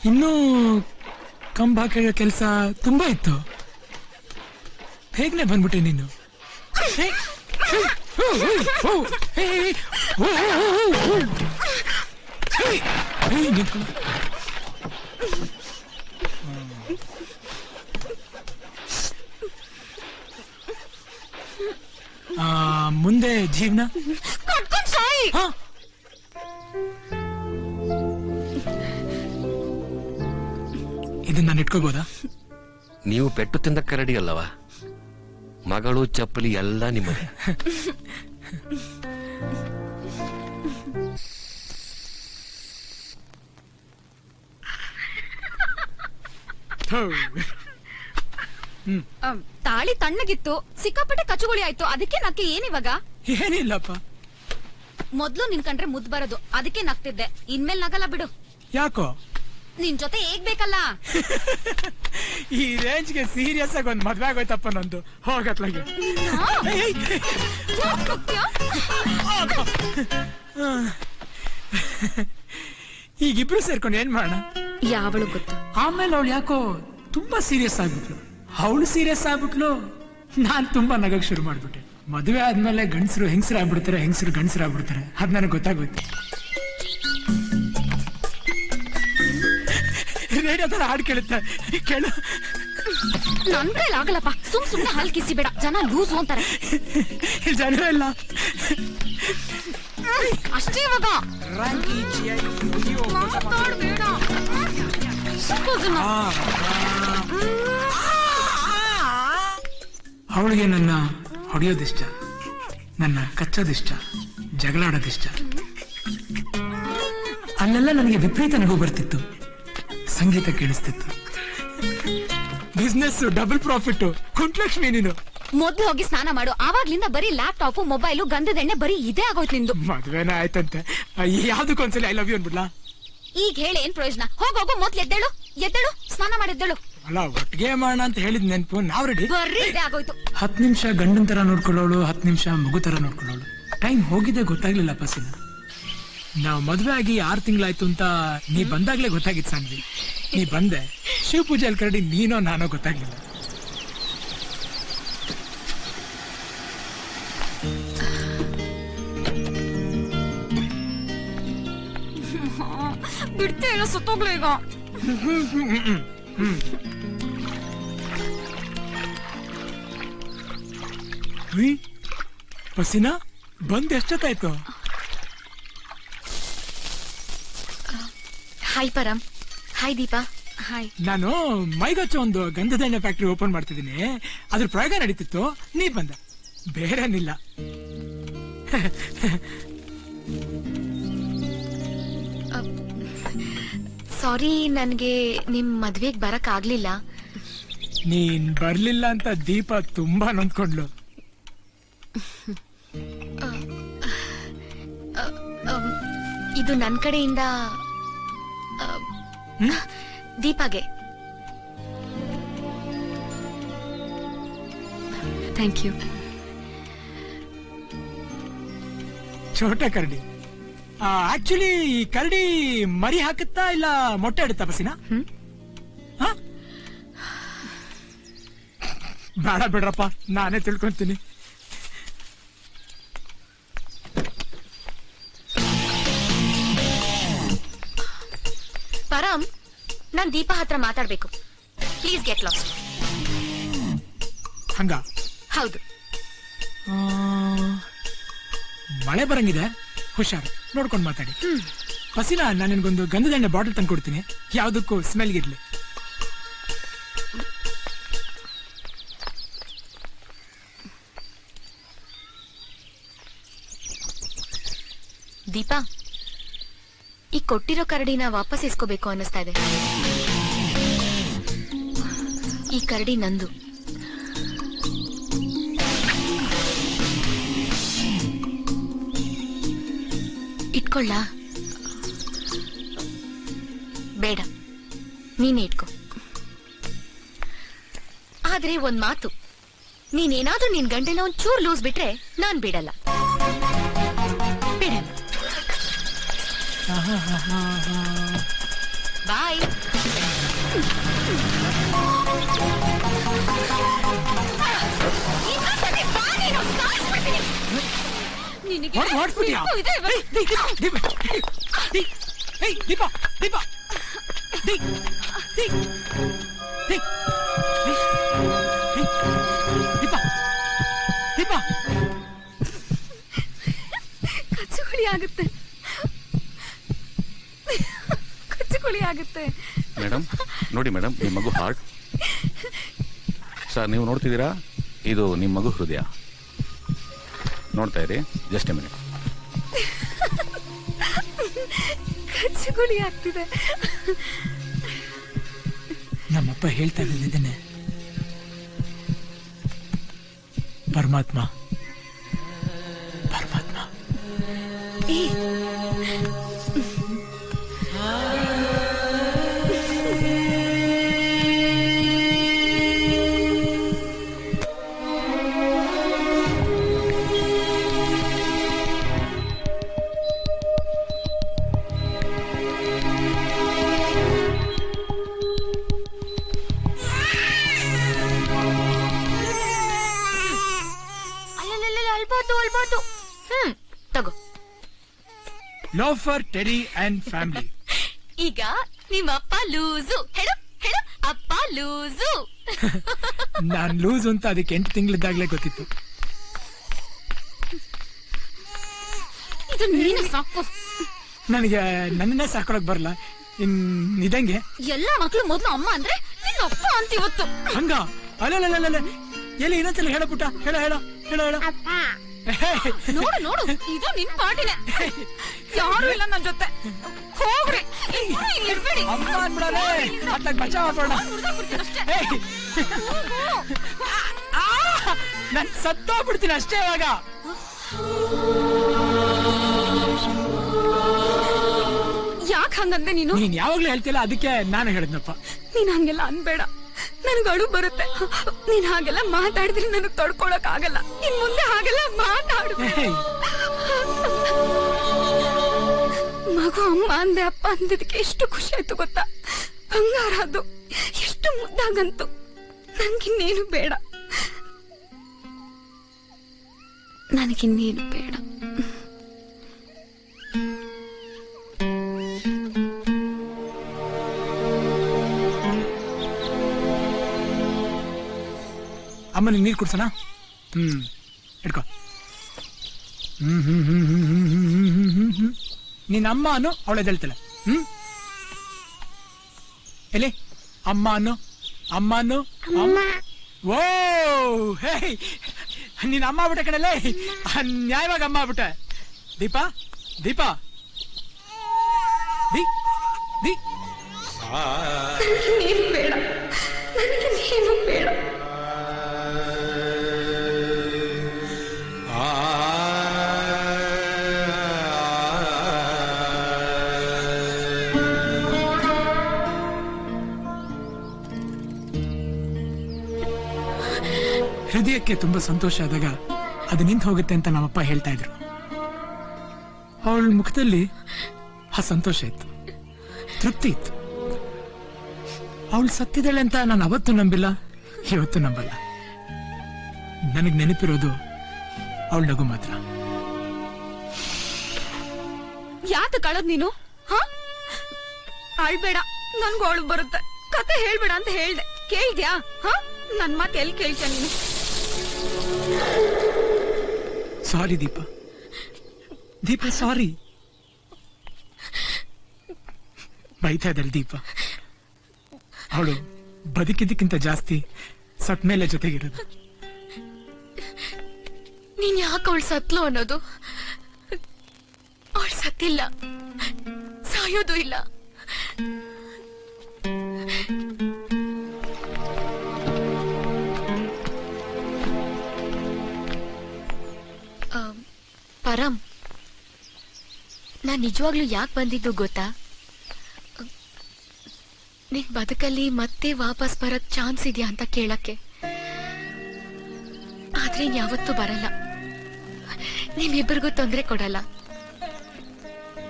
ಇನ್ನೂ ಕಂಬ ಹಾಕೋ ಕೆಲಸ ತುಂಬಾ ಇತ್ತು. ಹೇಗ್ನೆ ಬಂದ್ಬಿಟ್ಟೆ ನೀನು? ಮುಂದೆ ಜೀವನ ಇದನ್ನ ನಾನು ಇಟ್ಕೋಬೋದಾ? ನೀವು ಪೆಟ್ಟು ತಿಂದ ಕರಡಿ ಅಲ್ಲವಾ? ಮಗಳು ಚಪ್ಪಲಿ ಎಲ್ಲ ನಿಮ್ಮದೇ. ತಾಳಿ ತಣ್ಣಗಿತ್ತು, ಸಿಕ್ಕಾಪಟ್ಟೆ ಕಚುಗುಳಿ ಆಯ್ತು. ಅದಕ್ಕೆ ನಕ್ಕೆ ಏನಿವಾಗ? ಏನಿಲ್ಲಪ್ಪ, ಮೊದ್ಲು ನಿನ್ ಕಂಡ್ರೆ ಮುದ್ದು ಬರೋದು, ಅದಕ್ಕೆ ನಗ್ತಿದ್ದೆ. ಇನ್ಮೇಲೆ ನಗಲ್ಲ ಬಿಡು. ಯಾಕೋ? ನಿನ್ ಜೊತೆ ಹೇಗ್ ಬೇಕಲ್ಲ. ಈ ರೇಂಜ್ಗೆ ಸೀರಿಯಸ್ ಆಗಿ ಒಂದ್ ಮದ್ವೆ ಆಗೋಯ್ತಪ್ಪ ನಂದು. ಹೋಗತ್ಲಾಗೆ ಈಗಿಬ್ರು ಸೇರ್ಕೊಂಡು ಏನ್ ಮಾಡೋಣ? ಯಾವಳು ಗೊತ್ತು. ಆಮೇಲೆ ಅವಳು ಯಾಕೋ ತುಂಬಾ ಸೀರಿಯಸ್ ಆಗ್ಬಿಟ್ಲು. ಅವಳು ಸೀರಿಯಸ್ ಆಗ್ಬಿಟ್ಲು, ನಾನ್ ತುಂಬಾ ನಗಕ್ ಶುರು ಮಾಡ್ಬಿಟ್ಟೆ. ಮದುವೆ ಆದ್ಮೇಲೆ ಗಂಡಸರು ಹೆಂಗಸರು ಆಗ್ಬಿಡ್ತಾರೆ, ಹೆಂಗಸರು ಗಂಡಸರು ಆಗ್ಬಿಡ್ತಾರೆ. ಅದ್ ನನಗೆ ಗೊತ್ತಾಗೋಯ್ತು. ರೇಡಿಯೋ ತರ ಹಾಡು ಕೇಳುತ್ತೆ, ಕೇಳು. ನನ್ ಕೈಲಿ ಆಗಲ್ಲಪ್ಪ. ಸುಮ್ನೆ ಹಾಲ್ ಕಿಸಿ ಬೇಡ, ಜನ ಲೂಸು ಅಂತಾರೆ. ಜನ ಇಲ್ಲ ಅಷ್ಟೇ. ಇವಾಗ ಅವಳಿಗೆ ನನ್ನ ಹೊಡೆಯೋದಿಷ್ಟ, ನನ್ನ ಕಚ್ಚೋದಿಷ್ಟ, ಜಗಳಾಡೋದಿಷ್ಟ. ಅಲ್ಲೆಲ್ಲ ನನಗೆ ವಿಪರೀತ ನಗು ಬರ್ತಿತ್ತು, ಸಂಗೀತ ಕೇಳಿಸ್ತಿತ್ತು. Business double profit. ಕುಂಟ್ಲಕ್ಷ್ಮಿ ನೀನು ಮೊದ್ಲು ಹೋಗಿ ಸ್ನಾನ ಮಾಡು. ಆವಾಗ್ಲಿಂದ ಬರೀ ಲ್ಯಾಪ್ಟಾಪ್, ಮೊಬೈಲು, ಗಂಧದೆಣ್ಣೆ ಬರೀ ಇದೇ ಆಗೋಯ್ತು ನಿಂದು. ಮದ್ವೆನ ಆಯ್ತಂತೆ, ಯಾವ್ದಕ್ಕೊಂದ್ಸಲಿ ಐ ಲವ್ ಯು ಅನ್ಬಿಡ್ಲಾ? ಈಗ ಹೇಳಿ ಏನ್ ಪ್ರಯೋಜನ? ಹೋಗೋಗು, ಮೊದ್ಲು ಎದ್ದೇಳು, ಸ್ನಾನ ಮಾಡಿದ್ದೇಳು. ಅಲ್ಲ, ಒಟ್ಟಿಗೆ ಮಾಡೋಣ ಅಂತ ಹೇಳಿದ್ ನೆನ್ಪು. ನಾವ್ ರೆಡಿ. ಬರ್ರಿ ಇದೇ ಆಗೋಯ್ತು. 10 ನಿಮಿಷ ಗಂಡನ್ ತರ ನೋಡ್ಕೊಳ್ಳೋಳು, 10 ನಿಮಿಷ ಮಗು ತರ ನೋಡ್ಕೊಳ್ಳೋಳು. ಟೈಮ್ ಹೋಗಿದ್ದೆ ಗೊತ್ತಾಗ್ಲಿಲ್ಲ ಪಸಿನ. ನಾವ್ ಮದ್ವೆ ಆಗಿ 6 ತಿಂಗಳಾಯ್ತು ಅಂತ ನೀ ಬಂದಾಗ್ಲೇ ಗೊತ್ತಾಗಿತ್ತು ಸಾನ್ವಿ. ನೀ ಬಂದೆ, ಶಿವ ಪೂಜೆಯಲ್ಲಿ ಕರಡಿ ನೀನೋ ನಾನೋ ಗೊತ್ತಾಗ್ಲಿಲ್ಲ. ಬಿಡ್ತೇ ಇಲ್ಲ, ಸುತ್ತೋಗ್ಲ ಈಗ. ಪಸಿನ ಬಂದ್ ಎಷ್ಟೊತ್ತಾಯ್ತು? ಹಾಯ್ ಪರಂ. ಹಾಯ್ ದೀಪಾ. ಹಾಯ್. ನಾನು ಮೈಗಚ್ಚ ಒಂದು ಗಂಧದೆಣ್ಣೆ ಫ್ಯಾಕ್ಟ್ರಿ ಓಪನ್ ಮಾಡ್ತಿದ್ದೀನಿ. ಅದ್ರ ಪ್ರಯೋಗ ನಡೀತಿತ್ತು, ನೀ ಬಂದ, ಬೇರೇನಿಲ್ಲ. ಸಾರಿ, ನನ್ಗೆ ನಿಮ್ ಮದ್ವೆಗ್ ಬರಕ್ ಆಗ್ಲಿಲ್ಲ. ನೀನ್ ಬರ್ಲಿಲ್ಲ ಅಂತ ದೀಪ ತುಂಬಾ ನೊಂದ್ಕೊಂಡ್ಲು. ಇದು ನನ್ ಕಡೆಯಿಂದ ದೀಪಾಗೆ. Thank you. ಚೋಟ ಕರಡಿ. ಆಕ್ಚುಲಿ ಈ ಕರಡಿ ಮರಿ ಹಾಕುತ್ತಾ ಇಲ್ಲ ಮೊಟ್ಟೆ ಇಡುತ್ತಾ ಬಸಿನ? ಬೇಡ ಬಿಡ್ರಪ್ಪ, ನಾನೇ ತಿಳ್ಕೊಂತೀನಿ. ಪರಂ, ನಾನ್ ದೀಪಾ ಹತ್ರ ಮಾತಾಡ್ಬೇಕು. Please get lost. ಹಂಗ? ಹೌದು. ಮಳೆ ಬರಂಗಿದೆ, ಹುಷಾರು, ನೋಡ್ಕೊಂಡು ಮಾತಾಡಿ. ಹಸಿನ, ನಾನು ನಿನ್ಗೊಂದು ಗಂಧದೆಣ್ಣೆ ಬಾಟಲ್ ತಂದು ಕೊಡ್ತೀನಿ, ಯಾವ್ದಕ್ಕೂ ಸ್ಮೆಲ್ಗಿರ್ಲಿ. ದೀಪಾ, ಈ ಕೊಟ್ಟಿರೋ ಕರಡಿನ ವಾಪಸ್ ಇಸ್ಕೋಬೇಕು ಅನ್ನಿಸ್ತಾ ಇದೆ. ಈ ಕರಡಿ ನಂದು. ಇಟ್ಕೊಳ್ಳ? ಬೇಡ, ನೀನೇ ಇಟ್ಕೋ. ಆದ್ರೆ ಒಂದ್ ಮಾತು, ನೀನೇನಾದ್ರೂ ನಿನ್ ಗಂಟೆನ ಒಂಚೂರ್ ಲೂಸ್ ಬಿಟ್ರೆ ನಾನ್ ಬಿಡಲ್ಲ. ಬಿಡಲ್ಲ. ಬಾಯ್. ಕಚ್ಚುಗುಳಿ ಆಗುತ್ತೆ, ಕಚ್ಚುಗುಳಿ ಆಗುತ್ತೆ. ಮೇಡಮ್ ನೋಡಿ ಮೇಡಮ್, ನಿಮ್ಮ ಮಗು ಹಾರ್ಟ್. ಸರ್ ನೀವು ನೋಡ್ತಿದ್ದೀರಾ, ಇದು ನಿಮ್ಮ ಮಗು ಹೃದಯ. ನೋಡ್ತಾ ಇರಿ, ಜಸ್ಟ್ ಎ ಮಿನಿಟ್. ಕಚ್ಚುಗುಳಿ ಆಗ್ತಿದೆ. ನಮ್ಮಪ್ಪ ಹೇಳ್ತಾ ಇದ್ದೇನೆ, ಪರಮಾತ್ಮ ಪರಮಾತ್ಮ. ಅಲ್ಬಾರ್ದು. ತಗೋ. Loafer, teddy and family. ಈಗ ನಿಮ್ಮಪ್ಪ ಲೂಸು. ಹೇಳು ಹೇಳು, ಅಪ್ಪ ಲೂಸು. ನಾನ್ ಲೂಸ್ ಅಂತ ಅದಕ್ಕೆ 8 ತಿಂಗಳಿದ್ದಾಗ್ಲೇ ಗೊತ್ತಿತ್ತು. ಇದು ನೀನು ಸಾಕು. ನನಗೆ ನನ್ನನ್ನೇ ಸಾಕೊಳಕ್ ಬರಲ್ಲ, ಇದಂಗೆ. ಎಲ್ಲ ಮಕ್ಳು ಮೊದ್ಲು ಅಮ್ಮ ಅಂದ್ರೆ ನಿನ್ನ ಅಪ್ಪ ಅಂತ ಇವತ್ತು. ಹಂಗ ಅಲ್ಲ ಎಲ್ಲಿ ಇನ್ನೊಂದ್ಸಲ ಹೇಳ ಪುಟ್ಟ, ಹೇಳ ಹೇಳ ಹೇಳ ಹೇಳ. ನೋಡು ನೋಡು, ಇದು ನಿನ್ ಪಾಟಿನೇ. ಯಾರು ಇಲ್ಲ ನನ್ ಜೊತೆ. ಹೋಗ್ರಿ, ಇರ್ಬೇಡಿ. ಅಮ್ಮ ಅನ್ಬಿಡಲೇ, ಅತ್ತಾಗ ಬಚಾವ್ ಮಾಡೋಣ. ನನ್ ಸತ್ತೋಗ್ಬಿಡ್ತೀನಿ ಅಷ್ಟೇ ಇವಾಗ. ಯಾಕೆ ಹಂಗಂದೆ ನೀನು? ನೀನ್ ಯಾವಾಗ್ಲೂ ಹೇಳ್ತಿಲ್ಲ, ಅದಕ್ಕೆ ನಾನು ಹೇಳಿದ್ನಪ್ಪ. ನೀನ್ ಹಂಗೆಲ್ಲ ಅನ್ಬೇಡ, ನನಗ್ ಅಳು ಬರುತ್ತೆ. ನೀನ್ ಹಾಗೆಲ್ಲ ಮಾತಾಡಿದ್ರೆ ನನಗ್ ತಡ್ಕೊಳಕ್ ಆಗಲ್ಲ. ಇನ್ ಮುಂದೆ ಹಾಗೆಲ್ಲ ಮಾತಾಡ್ಬೇಡ. ಮಗು ಅಮ್ಮ ಅಂದೆ ಅಪ್ಪ ಅಂದಿದ್ದಕ್ಕೆ ಎಷ್ಟು ಖುಷಿ ಆಯ್ತು ಗೊತ್ತಾ? ಬಂಗಾರ ಅದು, ಎಷ್ಟು ಮುದ್ದಾಗಂತು. ನನ್ಗಿನ್ನೇನು ಬೇಡ, ನನಗಿನ್ನೇನು ಬೇಡ. ಅಮ್ಮನ ನೀರು ಕುಡ್ಸೋಣ. ಇಡ್ಕೊ. ನಿನ್ನ ಅಮ್ಮ ಅನ್ನು ಅವಳು ಎದ್ದೇಳ್ತಾಳೆ. ಎಲ್ಲಿ ಅಮ್ಮ ಅನ್ನು, ಅಮ್ಮ ಅನ್ನು. ಓ ಹೇ, ನಿನ್ನ ಅಮ್ಮ ಆಗ್ಬಿಟ್ಟೆ ಕಣಲ್ಲೇ, ನ್ಯಾಯವಾಗಿ ಅಮ್ಮ ಆಗ್ಬಿಟ್ಟೆ. ದೀಪಾ ದೀಪಾ ದಿ ದಿ. ನೀನು ಬೇಡ, ನನಗೆ ನೀನು ಬೇಡ. ಹೃದಯಕ್ಕೆ ತುಂಬಾ ಸಂತೋಷ ಆದಾಗ ಅದು ನಿಂತು ಹೋಗುತ್ತೆ ಅಂತ ನಮ್ಮಪ್ಪ ಹೇಳ್ತಾ ಇದ್ರು. ಅವಳ ಮುಖದಲ್ಲಿ ಆ ಸಂತೋಷ ಇತ್ತು, ತೃಪ್ತಿ ಇತ್ತು. ಅವಳು ಸತ್ತಿದ್ದಾಳೆ ಅಂತ ನಾನು ಅವತ್ತು ನಂಬಿಲ್ಲ, ಇವತ್ತು ನಂಬಲ್ಲ. ನನಗೆ ನೆನಪಿರೋದು ಅವಳ ನಗು ಮಾತ್ರ. ಯಾತ ಕಳದ್ ನೀನು? ಅಳ್ಬೇಡ, ನನ್ಗೂ ಅವಳು ಬರುತ್ತೆ. ಕತೆ ಹೇಳ್ಬೇಡ ಅಂತ ಹೇಳ್ದೆ, ಕೇಳ್ದ್ಯಾ? ನನ್ ಮಾತು ಎಲ್ಲಿ ಕೇಳ್ತೀಯ ನೀನು? ಸಾರಿ ದೀಪ, ದೀಪ ಸಾರಿ. ಬೈತಾ ಇದ್ದಾಳೆ ದೀಪ. ಅವಳು ಬದುಕಿದ್ದಕ್ಕಿಂತ ಜಾಸ್ತಿ ಸತ್ ಮೇಲೆ ಜೊತೆಗಿರೋದು. ನೀನ್ ಯಾಕೆ ಅವಳು ಸತ್ಲು ಅನ್ನೋದು? ಅವಳು ಸತ್ತಿಲ್ಲ, ಸಾಯೋದು ಇಲ್ಲ. ಪರಂ, ನಾನ್ ನಿಜವಾಗ್ಲೂ ಯಾಕೆ ಬಂದಿದ್ದು ಗೊತ್ತಾ? ನಿನ್ ಬದುಕಲ್ಲಿ ಮತ್ತೆ ವಾಪಸ್ ಬರಕ್ ಚಾನ್ಸ್ ಇದೆಯಾ ಅಂತ ಕೇಳಕ್ಕೆ. ಆದ್ರೆ ಯಾವತ್ತೂ ಬರಲ್ಲ. ನಿಮ್ಮಿಬ್ಬರಿಗೂ ತೊಂದರೆ ಕೊಡಲ್ಲ.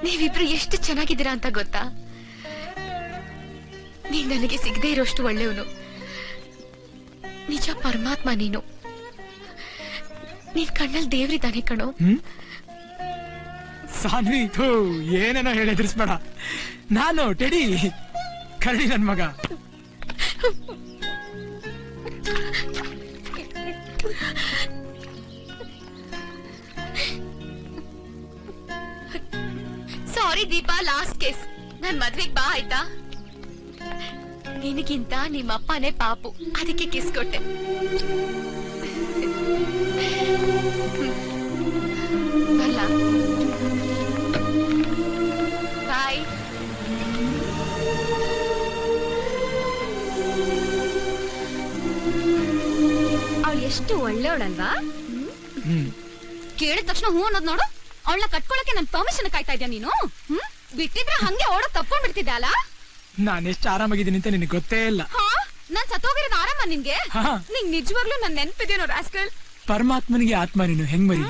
ನೀವಿಬ್ರು ಎಷ್ಟು ಚೆನ್ನಾಗಿದ್ದೀರಾ ಅಂತ ಗೊತ್ತಾ? ನೀನ್ ನನಗೆ ಸಿಗದೆ ಇರೋಷ್ಟು ಒಳ್ಳೆಯವನು. ನಿಜ ಪರಮಾತ್ಮ ನೀನು. ನಿನ್ ಕಣ್ಣಲ್ಲಿ ದೇವ್ರಿದ್ದಾನೆ ಕಣೋ. ಸಾನ್ವಿ, ಏನೇನೋ ಹೇಳಿ ಎದುರಿಸ್ಬೇಡ. ನಾನು ಟೆಡಿ, ಕರಡಿ ನನ್ ಮಗ. ಸಾರಿ ದೀಪಾ, ಲಾಸ್ಟ್ ಕೇಸ್. ನನ್ ಮದ್ವೆಗ್ ಬಾ ಆಯ್ತಾ? ನಿನಗಿಂತ ನಿಮ್ಮ ಅಪ್ಪನೇ ಪಾಪು, ಅದಕ್ಕೆ ಕಿಸ್ ಕೊಟ್ಟೆ. ಬರ್ಲಾ? ಬಾಯ್. ಅವಳು ಎಷ್ಟು ಒಳ್ಳೆಯವಳಲ್ವಾ? ಕೇಳಿದ ತಕ್ಷಣ ಹೂ ಅನ್ನೋದ್ ನೋಡು. ಅವಳನ್ನ ಕಟ್ಕೊಳಕ್ಕೆ ನನ್ ಪರ್ಮಿಷನ್ ಕಾಯ್ತಾ ಇದ್ಯಾ ನೀನು? ಬಿಟ್ಟಿದ್ರೆ ಹಂಗೆ ಓಡ ತಪ್ಕೊಂಡ್ ಬಿಡ್ತಿದ್ದೆ ಅಲ್ಲ? ನಾನು ಎಷ್ಟು ಆರಾಮಾಗಿದ್ದೀನಿ ಅಂತ ನಿನಗೆ ಗೊತ್ತೇ ಇಲ್ಲ. ನಾನ್ ಸತ್ತೋಗಿರೋದು ಆರಾಮ ನಿನ್ಗೆ? ನಿಂಗ್ ನಿಜವಾಗ್ಲೂ ನನ್ ನೆನ್ಪಿದೇನೋ ರಾಸ್ಕಲ್? ಪರಮಾತ್ಮನಿಗೆ ಆತ್ಮ ನೀನು ಹೆಂಗ್ ಮರಿ?